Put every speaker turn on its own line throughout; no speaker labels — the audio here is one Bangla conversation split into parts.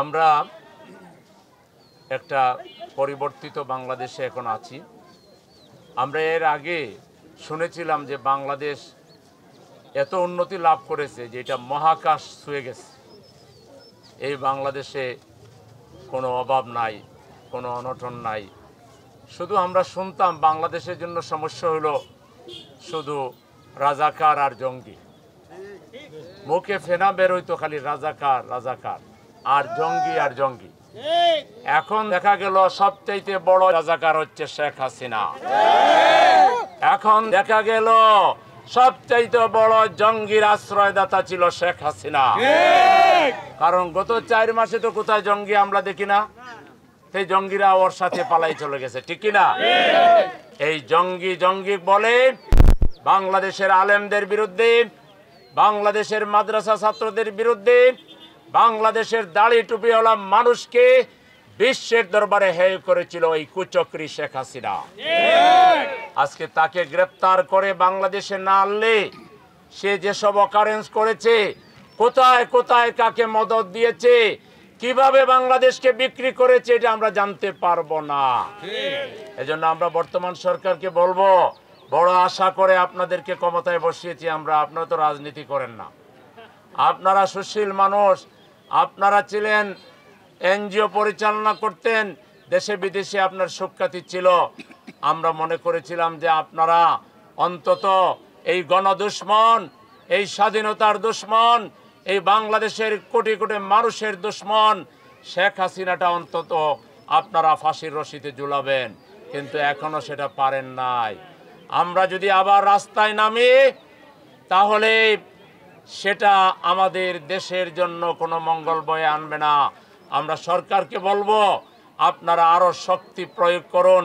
আমরা একটা পরিবর্তিত বাংলাদেশে এখন আছি। আমরা এর আগে শুনেছিলাম যে বাংলাদেশ এত উন্নতি লাভ করেছে যে এটা মহাকাশ ছুঁয়ে গেছে। এই বাংলাদেশে কোনো অভাব নাই, কোনো অনটন নাই। শুধু আমরা শুনতাম বাংলাদেশের জন্য সমস্যা হলো শুধু রাজাকার আর জঙ্গি। মুখে ফেনা বের হইতো খালি রাজাকার রাজাকার আর জঙ্গি আর জঙ্গি। এখন দেখা গেল সবচাইতে বড় রাজাকার হচ্ছে শেখ হাসিনা। এখন দেখা গেল সবচাইতে বড় জঙ্গির আশ্রয়দাতা ছিল শেখ হাসিনা। কারণ গত 4 মাসে তো কোথায় জঙ্গি আমরা দেখি না, সেই জঙ্গিরা ওর সাথে পালাই চলে গেছে, ঠিক কিনা? এই জঙ্গি জঙ্গি বলে বাংলাদেশের আলেমদের বিরুদ্ধে, বাংলাদেশের মাদ্রাসা ছাত্রদের বিরুদ্ধে, বাংলাদেশের দাড়ি টুপিওয়ালা মানুষকে বিশ্বের দরবারে হেয় করেছিল এই কুচক্রী শেখ হাসিনা। আজকে তাকে গ্রেফতার করে বাংলাদেশে না আনলে সে যেসব অকারেন্স করেছে, কোথায় কোথায় কাকে মদত দিয়েছে, কিভাবে বাংলাদেশকে বিক্রি করেছে, এটা আমরা জানতে পারবো না। এজন্য আমরা বর্তমান সরকারকে বলবো, বড় আশা করে আপনাদেরকে ক্ষমতায় বসিয়েছি আমরা, আপনারা তো রাজনীতি করেন না, আপনারা সুশীল মানুষ, আপনারা ছিলেন এনজিও পরিচালনা করতেন, দেশে বিদেশে আপনার সুখ্যাতি ছিল। আমরা মনে করেছিলাম যে আপনারা অন্তত এই গণদুশ্মন, এই স্বাধীনতার দুশ্মন, এই বাংলাদেশের কোটি কোটি মানুষের দুশ্মন শেখ হাসিনাটা অন্তত আপনারা ফাঁসির রশিতে ঝুলাবেন, কিন্তু এখনো সেটা পারেন নাই। আমরা যদি আবার রাস্তায় নামি তাহলে সেটা আমাদের দেশের জন্য কোনো মঙ্গল বয়ে আনবে না। আমরা সরকারকে বলবো, আপনারা আরো শক্তি প্রয়োগ করুন,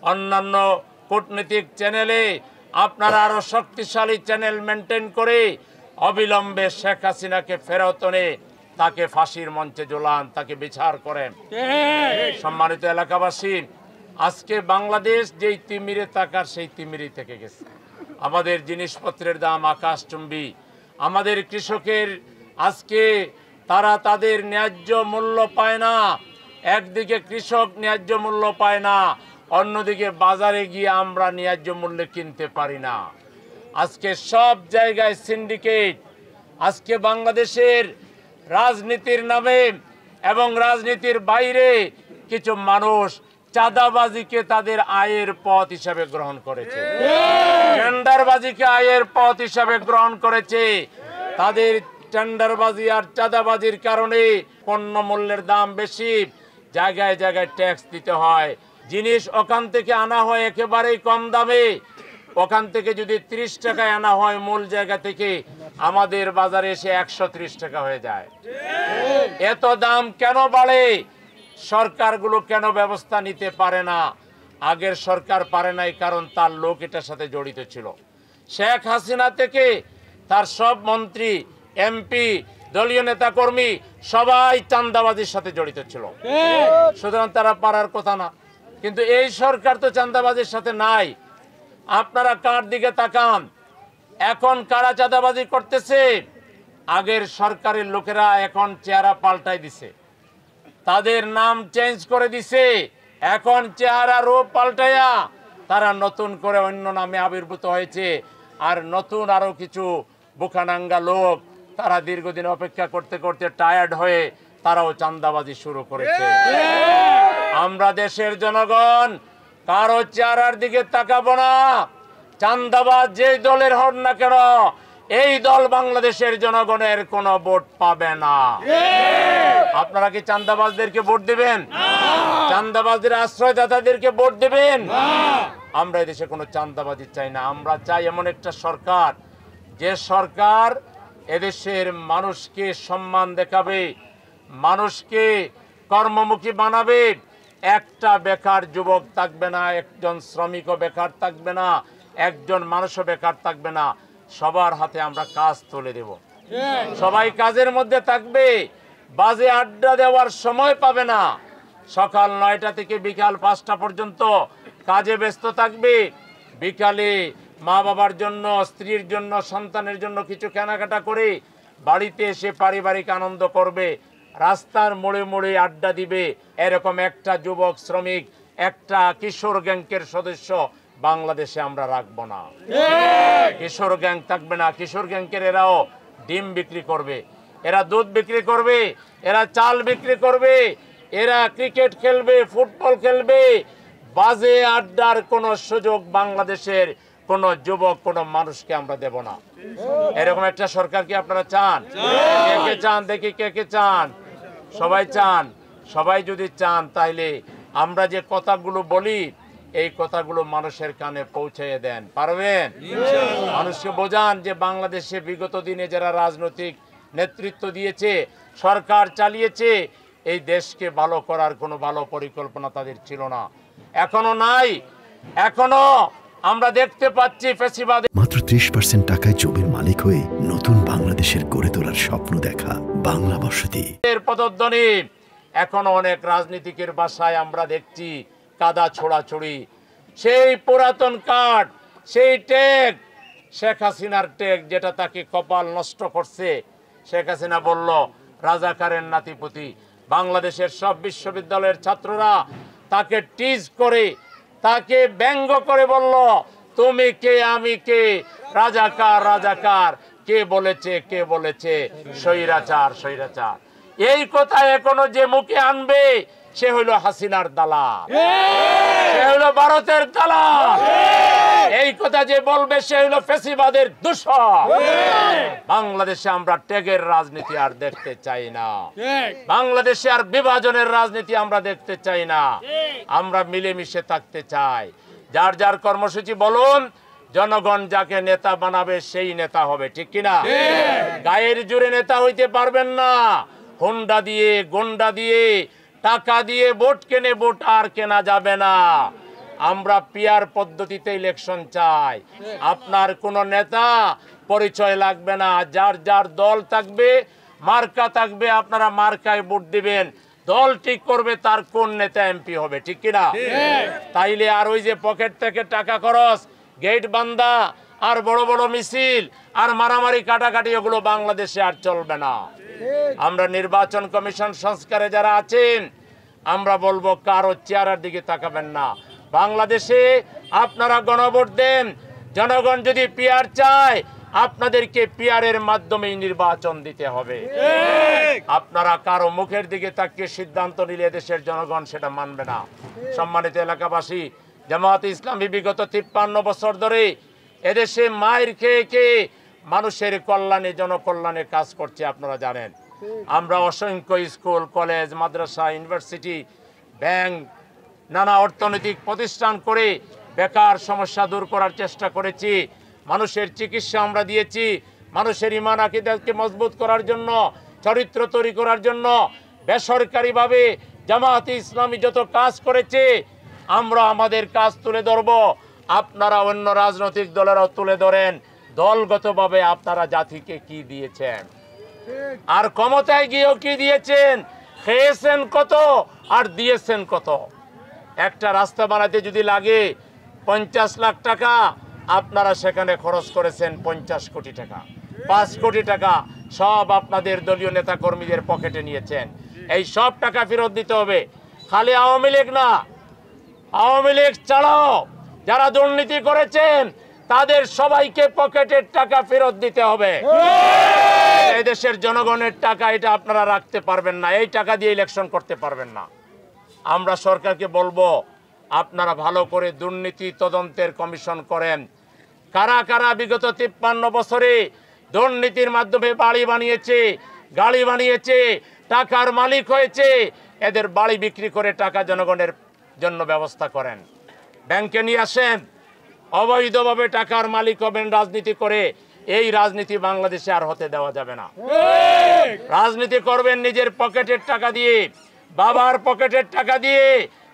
অন্যান্য কূটনৈতিক চ্যানেলে আপনারা আরো শক্তিশালী চ্যানেল মেনটেন করে অবিলম্বে শেখ হাসিনাকে ফেরত এনে তাকে ফাঁসির মঞ্চে ঝোলান, তাকে বিচার করেন। সম্মানিত এলাকাবাসী, আজকে বাংলাদেশ যেই তিমিরে তাকার সেই তিমিরেই থেকে গেছে। আমাদের জিনিসপত্রের দাম আকাশচুম্বী, আমাদের কৃষকের আজকে তারা তাদের ন্যায্য মূল্য পায় না। একদিকে কৃষক ন্যায্য মূল্য পায় না, অন্যদিকে বাজারে গিয়ে আমরা ন্যায্য মূল্যে কিনতে পারি না। আজকে সব জায়গায় সিন্ডিকেট। আজকে বাংলাদেশের রাজনীতির নামে এবং রাজনীতির বাইরে কিছু মানুষ চাঁদাবাজিকে তাদের আয়ের পথ হিসাবে গ্রহণ করেছে, টেন্ডারবাজিকে আয়ের পথ হিসাবে গ্রহণ করেছে। তাদের টেন্ডারবাজি আর চাঁদাবাজির কারণে পণ্য মূল্যের দাম বেশি, জায়গায় জায়গায় ট্যাক্স দিতে হয়। জিনিস ওখান থেকে আনা হয় একেবারেই কম দামে, ওখান থেকে যদি 30 টাকায় আনা হয় মূল জায়গা থেকে, আমাদের বাজারে এসে 130 টাকা হয়ে যায়। এত দাম কেন বাড়ে? সরকারগুলো কেন ব্যবস্থা নিতে পারে না? আগের সরকার পারে নাই কারণ তার লোক এটার সাথে জড়িত ছিল। শেখ হাসিনা থেকে তার সব মন্ত্রী, এমপি, দলীয় নেতাকর্মী সবাই চাঁদাবাজির সাথে জড়িত ছিল, সুতরাং তারা পারার কথা না। কিন্তু এই সরকার তো চাঁদাবাজির সাথে নাই। আপনারা কার দিকে তাকান, এখন কারা চাঁদাবাজি করতেছে? আগের সরকারের লোকেরা এখন চেহারা পাল্টাই দিছে, তাদের নাম চেঞ্জ করে দিছে। এখন চেহারা রূপ পাল্টাইয়া তারা নতুন করে অন্য নামে আবির্ভূত হয়েছে। আর নতুন আরো কিছু বুখানাঙ্গা লোক, তারা দীর্ঘদিন অপেক্ষা করতে করতে টায়ার্ড হয়ে তারাও চাঁদাবাজি শুরু করেছে। আমরা দেশের জনগণ কারো চেহারার দিকে তাকাবো না। চাঁদাবাজ যেই দলের হন না কেন, এই দল বাংলাদেশের জনগণের কোনো ভোট পাবে না। আপনারা কি চাঁদাবাজদেরকে ভোট দিবেন? চাঁদাবাজদের আশ্রয়দাতাদেরকে ভোট দিবেন? আমরা এদেশে কোনো চাঁদাবাজি চাই না। আমরা চাই এমন একটা সরকার, যে সরকার এদেশের মানুষকে সম্মান দেখাবে, মানুষকে কর্মমুখী বানাবে। একটা বেকার যুবক থাকবে না, একজন শ্রমিকও বেকার থাকবে না, একজন মানুষও বেকার থাকবে না। সবার হাতে আমরা কাজ তুলে দেব, সবাই কাজের মধ্যে থাকবে। বাজে আড্ডা দেওয়ার সময় পাবে না। সকাল 9টা থেকে বিকাল 5টা পর্যন্ত কাজে ব্যস্ত থাকবে। বিকালে মা বাবার জন্য, স্ত্রীর জন্য, সন্তানের জন্য কিছু কেনাকাটা করে বাড়িতে এসে পারিবারিক আনন্দ করবে। রাস্তার মোড়ে মোড়ে আড্ডা দিবে, এরকম একটা যুবক শ্রমিক, একটা কিশোর গ্যাংকের সদস্য বাংলাদেশে আমরা রাখবো না। কিশোর গ্যাং থাকবে না। কিশোর গ্যাংকের এরাও ডিম বিক্রি করবে, এরা দুধ বিক্রি করবে, এরা চাল বিক্রি করবে, এরা ক্রিকেট খেলবে, ফুটবল খেলবে। বাজে আড্ডার কোনো সুযোগ বাংলাদেশের কোন যুবক, কোন মানুষকে আমরা দেব না। এরকম একটা সরকার কি আপনারা চান? কে কে চান দেখি, কে কে চান? সবাই চান। সবাই যদি চান তাইলে আমরা যে কথাগুলো বলি এই কথাগুলো মানুষের কানে পৌঁছে দেন, পারবেন? মানুষকে বোঝান যে বাংলাদেশে বিগত দিনে যারা রাজনৈতিক নেতৃত্ব দিয়েছে, সরকার চালিয়েছে, এই দেশকে ভালো করার কোনো ভালো পরিকল্পনা তাদের ছিল না, এখনো নাই। এখনো আমরা দেখতে পাচ্ছি ফ্যাসিবাদ।
মাত্র 30% টাকায় জমির মালিক হয়ে নতুন বাংলাদেশের গড়ে তোলার স্বপ্ন দেখা বাংলা বসতি
এর পদধ্বনি এখনো অনেক রাজনীতিকের বাসায় আমরা দেখছি কাদা ছোড়াছুড়ি। সেই পুরাতন কার্ড, সেই ট্যাগ, শেখ হাসিনার ট্যাগ, যেটা তাকে কপাল নষ্ট করছে। শেখ হাসিনা বলল রাজাকারের নাতিপুতি। বাংলাদেশের সব বিশ্ববিদ্যালয়ের ছাত্ররা তাকে টিজ করে, তাকে ব্যঙ্গ করে বলল তুমি কে আমি কে, রাজাকার রাজাকার, কে বলেছে কে বলেছে, স্বৈরাচার স্বৈরাচার। এই কথা এখনো যে মুখে আনবে সে হইল হাসিনার দালাল, সে হইল ভারতের দালাল। এই কথা যে বলবে সে হইল ফ্যাসিবাদের দূষণ। বাংলাদেশে আমরা ট্যাগের রাজনীতি আর দেখতে চাই না। বাংলাদেশে আর বিভাজনের রাজনীতি আমরা দেখতে চাই না। আমরা মিলেমিশে থাকতে চাই। যার যার কর্মসূচি বলুন, জনগণ যাকে নেতা বানাবে সেই নেতা হবে, ঠিক কিনা? গায়ের জোরে নেতা হইতে পারবেন না। হুন্ডা দিয়ে, গুন্ডা দিয়ে, টাকা দিয়ে ভোট কেনে ভোট আর কেনা যাবে না। আমরা পিয়ার পদ্ধতিতে ইলেকশন চাই। আপনার কোন নেতা পরিচয় লাগবে না। যার যার দল থাকবে, মার্কা থাকবে, আপনারা মার্কায় ভোট দিবেন। দল ঠিক করবে তার কোন নেতা এমপি হবে, ঠিক কিনা? তাইলে আর ওই যে পকেট থেকে টাকা খরচ, গেট বান্ধা, আর বড় বড় মিছিল, আর মারামারি কাটাকাটি, এগুলো বাংলাদেশে আর চলবে না। আমরা নির্বাচন কমিশন সংস্কারে যারা আছেন, আমরা বলবো কারো চেহারার দিকে তাকাবেন না। বাংলাদেশে আপনারা গণভোট দেন। জনগণ যদি পিয়ার চায়, আপনাদেরকে পিয়ারের মাধ্যমে নির্বাচন দিতে হবে। আপনারা কারো মুখের দিকে তাকিয়ে সিদ্ধান্ত নিলে দেশের জনগণ সেটা মানবে না। সম্মানিত এলাকাবাসী, জামায়াতে ইসলামী বিগত 53 বছর ধরে এদেশে মায়ের খেয়ে খেয়ে মানুষের কল্যাণে, জনকল্যাণে কাজ করছে, আপনারা জানেন। আমরা অসংখ্য স্কুল, কলেজ, মাদ্রাসা, ইউনিভার্সিটি, ব্যাংক, নানা অর্থনৈতিক প্রতিষ্ঠান করে বেকার সমস্যা দূর করার চেষ্টা করেছি। মানুষের চিকিৎসা আমরা দিয়েছি। মানুষের ঈমান আকীদাকে মজবুত করার জন্য, চরিত্র তৈরি করার জন্য বেসরকারিভাবে জামায়াতে ইসলামী যত কাজ করেছে, আমরা আমাদের কাজ তুলে ধরব। আপনারা অন্য রাজনৈতিক দলেরাও তুলে ধরেন দলগতভাবে আপনারা জাতিকে কি দিয়েছেন, আর ক্ষমতায় গিয়েও কি দিয়েছেন, খেয়েছেন কত আর দিয়েছেন কত। একটা রাস্তা বানাতে যদি লাগে 50 লাখ টাকা, আপনারা সেখানে খরচ করেছেন 50 কোটি টাকা। 5 কোটি টাকা সব আপনাদের দলীয় নেতা কর্মীদের পকেটে নিয়েছেন। এই সব টাকা ফেরত দিতে হবে। খালি আওয়ামী লীগ না, আওয়ামী লীগ ছাড়াও যারা দুর্নীতি করেছেন তাদের সবাইকে পকেটের টাকা ফেরত দিতে হবে। এই দেশের জনগণের টাকা, এটা আপনারা রাখতে পারবেন না। এই টাকা দিয়ে ইলেকশন করতে পারবেন না। আমরা সরকারকে বলবো আপনারা ভালো করে দুর্নীতি তদন্তের কমিশন করেন। কারা কারা বিগত 53 বছরে দুর্নীতির মাধ্যমে বাড়ি বানিয়েছে, গাড়ি বানিয়েছে, টাকার মালিক হয়েছে, এদের বাড়ি বিক্রি করে টাকা জনগণের জন্য ব্যবস্থা করেন। ব্যাংকে নিয়ে আসেন, অবৈধভাবে টাকার মালিক হবেন রাজনীতি করে। এই রাজনীতি বাংলাদেশে আর হতে দেওয়া যাবে না। রাজনীতি করবেন নিজের পকেটের টাকা দিয়ে, বাবার পকেটের টাকা দিয়ে,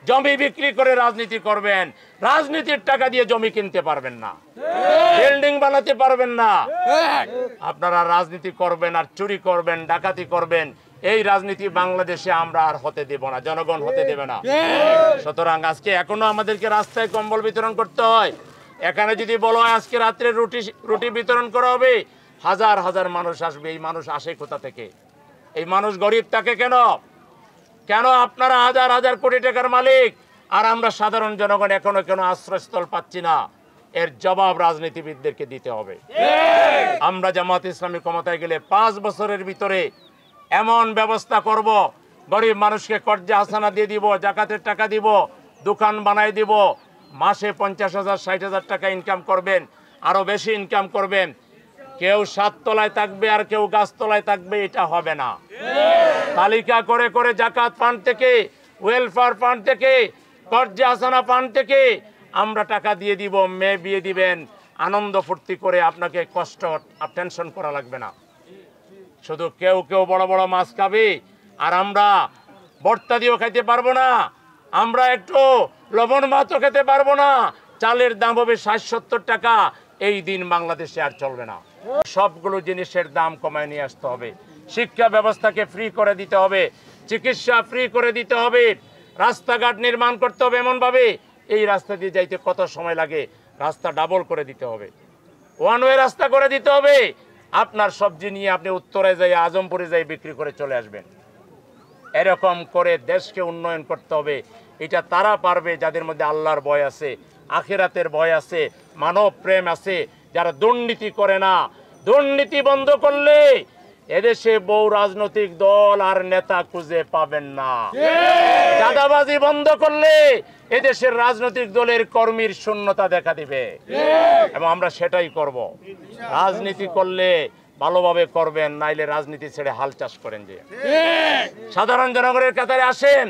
জমি বিক্রি করে রাজনীতি করবেন। রাজনীতির টাকা দিয়ে জমি কিনতে পারবেন না, বিল্ডিং বানাতে পারবেন না। আপনারা রাজনীতি করবেন আর চুরি করবেন, ডাকাতি করবেন। এই রাজনীতি বাংলাদেশে আমরা আর হতে দেব না, জনগণ হতে দেবে না। সুতরাং আজকে এখনো আমাদেরকে রাস্তায় কম্বল বিতরণ করতে হয়। এখানে যদি বলো আজকে রাত্রে রুটি বিতরণ করা হবে, হাজার হাজার মানুষ আসবে। এই মানুষ আসে কোথা থেকে? এই মানুষ গরিব থাকে কেন? কেন আপনারা হাজার হাজার কোটি টাকার মালিক আর আমরা সাধারণ জনগণ এখনো কেন আশ্রয়স্থল পাচ্ছি না? এর জবাব রাজনীতিবিদদেরকে দিতে হবে। আমরা জামাত ইসলামী ক্ষমতায় গেলে 5 বছরের ভিতরে এমন ব্যবস্থা করব, গরিব মানুষকে কর্জে হাসানা দিয়ে দিব, জাকাতের টাকা দিব, দোকান বানাই দিব, মাসে 50,000 60,000 টাকা ইনকাম করবেন, আরো বেশি ইনকাম করবেন। কেউ 7 তলায় থাকবে আর কেউ গাছতলায় থাকবে, এটা হবে না। তালিকা করে করে জাকাত ফান্ড থেকে, ওয়েলফেয়ার ফান্ড থেকে, কর্জে হাসানা ফান্ড থেকে আমরা টাকা দিয়ে দিব, মেয়ে বিয়ে দিবেন, আনন্দ ফুর্তি করে, আপনাকে কষ্ট টেনশন করা লাগবে না। শুধু কেউ কেউ বড় বড় মাছ খাবে আর আমরা ভর্তা দিয়েও খাইতে পারবো না, আমরা একটু লবণ ভাতও খেতে পারবো না, চালের দাম হবে 60-70 টাকা। এই দিন বাংলাদেশে আর চলবে না। সবগুলো জিনিসের দাম কমায় নিয়ে আসতে হবে, শিক্ষা ব্যবস্থাকে ফ্রি করে দিতে হবে, চিকিৎসা ফ্রি করে দিতে হবে, রাস্তাঘাট নির্মাণ করতে হবে এমনভাবে এই রাস্তা দিয়ে যাইতে কত সময় লাগে রাস্তা ডাবল করে দিতে হবে, ওয়ান ওয়ে রাস্তা করে দিতে হবে। আপনার সবজি নিয়ে আপনি উত্তরে যাই, আজমপুরে যাই বিক্রি করে চলে আসবেন। এরকম করে দেশকে উন্নয়ন করতে হবে। এটা তারা পারবে যাদের মধ্যে আল্লাহর ভয় আছে, আখিরাতের ভয় আছে, মানব প্রেম আছে, যারা দুর্নীতি করে না। দুর্নীতি বন্ধ করলে এদেশে বহু রাজনৈতিক দল আর নেতা খুঁজে পাবেন না। চাঁদাবাজি বন্ধ করলে এদেশের রাজনৈতিক দলের কর্মীর শূন্যতা দেখা দিবে এবং আমরা সেটাই করব। রাজনীতি করলে ভালোভাবে করবেন, নাইলে রাজনীতি ছেড়ে হাল চাষ করেন। যে সাধারণ জনগণের কাতারে আসেন।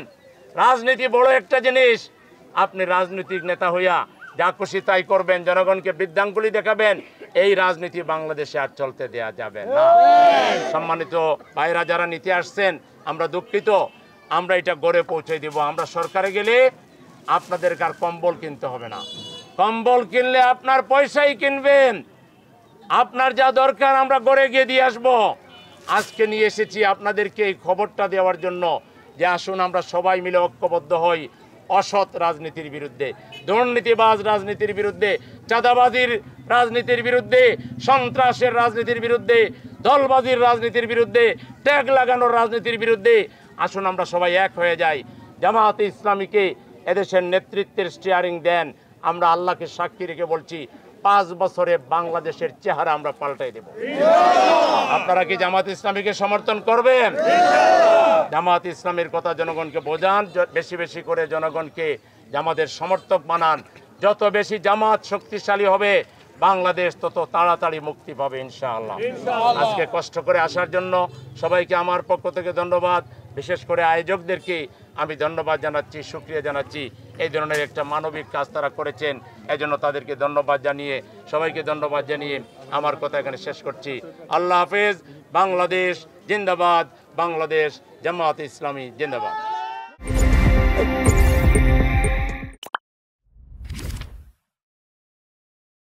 রাজনীতি বড় একটা জিনিস। আপনি রাজনৈতিক নেতা হইয়া যা খুশি তাই করবেন, জনগণকে বৃদ্ধাঙ্গুলি দেখাবেন, এই রাজনীতি বাংলাদেশে আর চলতে দেয়া যাবে না। সম্মানিত ভাইরা যারা নিতে আসছেন, আমরা দুঃখিত, আমরা এটা গড়ে পৌঁছে দিব। আমরা সরকারে গেলে আপনাদেরকে আর কম্বল কিনতে হবে না। কম্বল কিনলে আপনার পয়সাই কিনবেন, আপনার যা দরকার আমরা গড়ে গিয়ে দিয়ে আসবো। আজকে নিয়ে এসেছি আপনাদেরকে এই খবরটা দেওয়ার জন্য যে আসুন আমরা সবাই মিলে ঐক্যবদ্ধ হই অসৎ রাজনীতির বিরুদ্ধে, দুর্নীতিবাজ রাজনীতির বিরুদ্ধে, চাঁদাবাজির রাজনীতির বিরুদ্ধে, সন্ত্রাসের রাজনীতির বিরুদ্ধে, দলবাজির রাজনীতির বিরুদ্ধে, ট্যাগ লাগানোর রাজনীতির বিরুদ্ধে। আসুন আমরা সবাই এক হয়ে যাই। জামায়াতে ইসলামীকে এদেশের নেতৃত্বের স্টিয়ারিং দেন। আমরা আল্লাহকে সাক্ষী রেখে বলছি 5 বছরে বাংলাদেশের চেহারা আমরা পাল্টাই দেব। আপনারা কি জামাত ইসলামীকে সমর্থন করবেন? জামাত ইসলামের কথা জনগণকে বোঝান, বেশি বেশি করে জনগণকে জামাতের সমর্থক বানান। যত বেশি জামাত শক্তিশালী হবে বাংলাদেশ তত তাড়াতাড়ি মুক্তি পাবে ইনশাআল্লাহ। আজকে কষ্ট করে আসার জন্য সবাইকে আমার পক্ষ থেকে ধন্যবাদ। বিশেষ করে আয়োজকদেরকে আমি ধন্যবাদ জানাচ্ছি, শুকরিয়া জানাচ্ছি। এই ধরনের একটা মানবিক কাজ তারা করেছেন, এজন্য তাদেরকে ধন্যবাদ জানিয়ে, সবাইকে ধন্যবাদ জানিয়ে আমার কথা এখানে শেষ করছি। আল্লাহ হাফেজ। বাংলাদেশ জিন্দাবাদ, বাংলাদেশ জামাত ইসলামী জিন্দাবাদ।